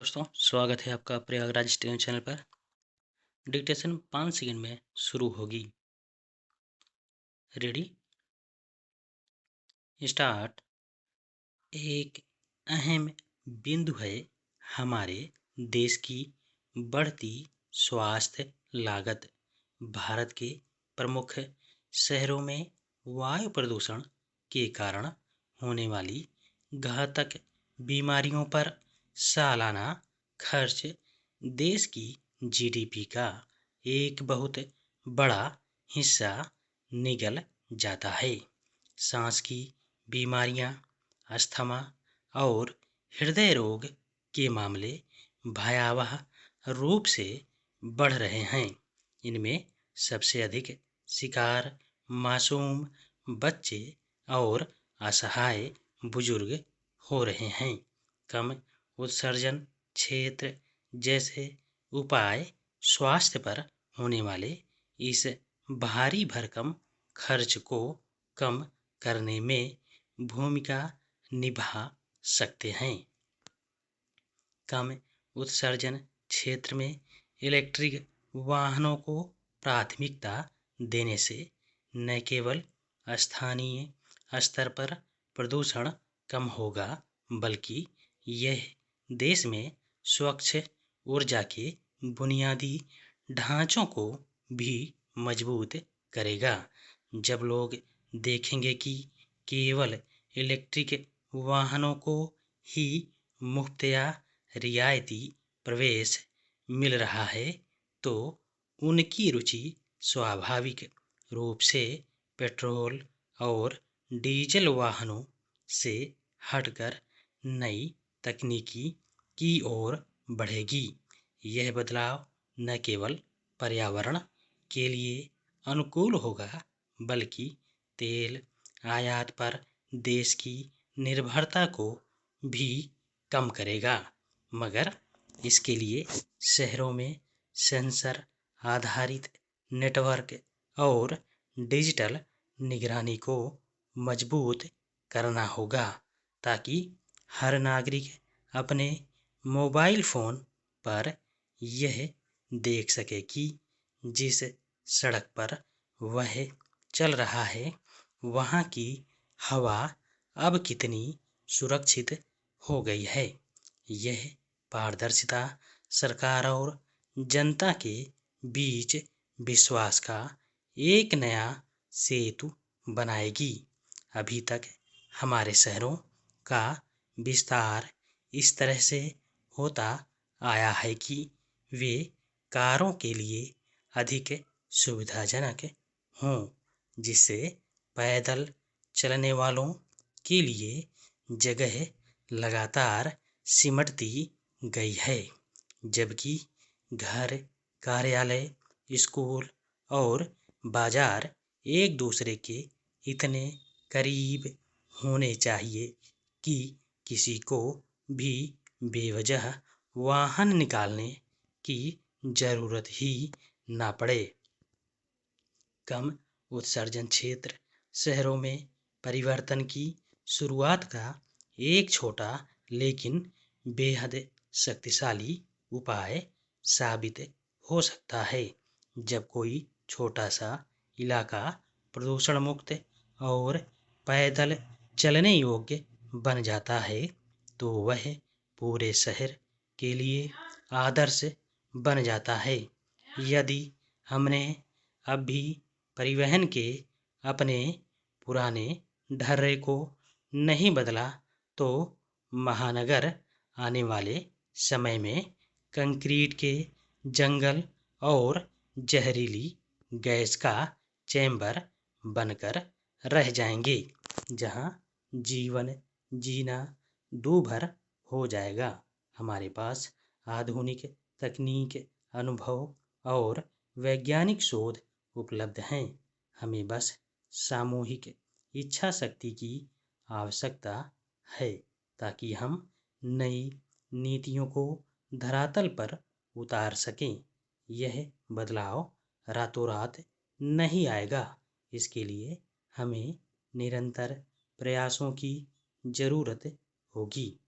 दोस्तों, स्वागत है आपका प्रयागराज स्टेशन चैनल पर। डिक्टेशन 5 सेकंड में शुरू होगी। Ready, start. एक अहम बिंदु है हमारे देश की बढ़ती स्वास्थ्य लागत। भारत के प्रमुख शहरों में वायु प्रदूषण के कारण होने वाली घातक बीमारियों पर सालाना खर्च देश की जीडीपी का एक बहुत बड़ा हिस्सा निगल जाता है। सांस की बीमारियां, अस्थमा और हृदय रोग के मामले भयावह रूप से बढ़ रहे हैं। इनमें सबसे अधिक शिकार मासूम बच्चे और असहाय बुजुर्ग हो रहे हैं। कम उत्सर्जन क्षेत्र जैसे उपाय स्वास्थ्य पर होने वाले इस भारी भरकम खर्च को कम करने में भूमिका निभा सकते हैं। कम उत्सर्जन क्षेत्र में इलेक्ट्रिक वाहनों को प्राथमिकता देने से न केवल स्थानीय स्तर पर प्रदूषण कम होगा, बल्कि यह देश में स्वच्छ ऊर्जा के बुनियादी ढांचों को भी मजबूत करेगा। जब लोग देखेंगे कि केवल इलेक्ट्रिक वाहनों को ही मुफ्त या रियायती प्रवेश मिल रहा है, तो उनकी रुचि स्वाभाविक रूप से पेट्रोल और डीजल वाहनों से हटकर नई तकनीकी की ओर बढ़ेगी। यह बदलाव न केवल पर्यावरण के लिए अनुकूल होगा, बल्कि तेल आयात पर देश की निर्भरता को भी कम करेगा। मगर इसके लिए शहरों में सेंसर आधारित नेटवर्क और डिजिटल निगरानी को मजबूत करना होगा, ताकि हर नागरिक अपने मोबाइल फ़ोन पर यह देख सके कि जिस सड़क पर वह चल रहा है, वहाँ की हवा अब कितनी सुरक्षित हो गई है। यह पारदर्शिता सरकार और जनता के बीच विश्वास का एक नया सेतु बनाएगी। अभी तक हमारे शहरों का विस्तार इस तरह से होता आया है कि वे कारों के लिए अधिक सुविधाजनक हों, जिससे पैदल चलने वालों के लिए जगह लगातार सिमटती गई है। जबकि घर, कार्यालय, स्कूल और बाजार एक दूसरे के इतने करीब होने चाहिए कि किसी को भी बेवजह वाहन निकालने की जरूरत ही ना पड़े। कम उत्सर्जन क्षेत्र शहरों में परिवर्तन की शुरुआत का एक छोटा लेकिन बेहद शक्तिशाली उपाय साबित हो सकता है। जब कोई छोटा सा इलाका प्रदूषण मुक्त और पैदल चलने योग्य बन जाता है, तो वह पूरे शहर के लिए आदर्श बन जाता है। यदि हमने अब भी परिवहन के अपने पुराने ढर्रे को नहीं बदला, तो महानगर आने वाले समय में कंक्रीट के जंगल और जहरीली गैस का चैम्बर बनकर रह जाएंगे, जहां जीवन जीना दूभर हो जाएगा। हमारे पास आधुनिक तकनीक, अनुभव और वैज्ञानिक शोध उपलब्ध हैं। हमें बस सामूहिक इच्छा शक्ति की आवश्यकता है, ताकि हम नई नीतियों को धरातल पर उतार सकें। यह बदलाव रातों रात नहीं आएगा। इसके लिए हमें निरंतर प्रयासों की जरूरत होगी।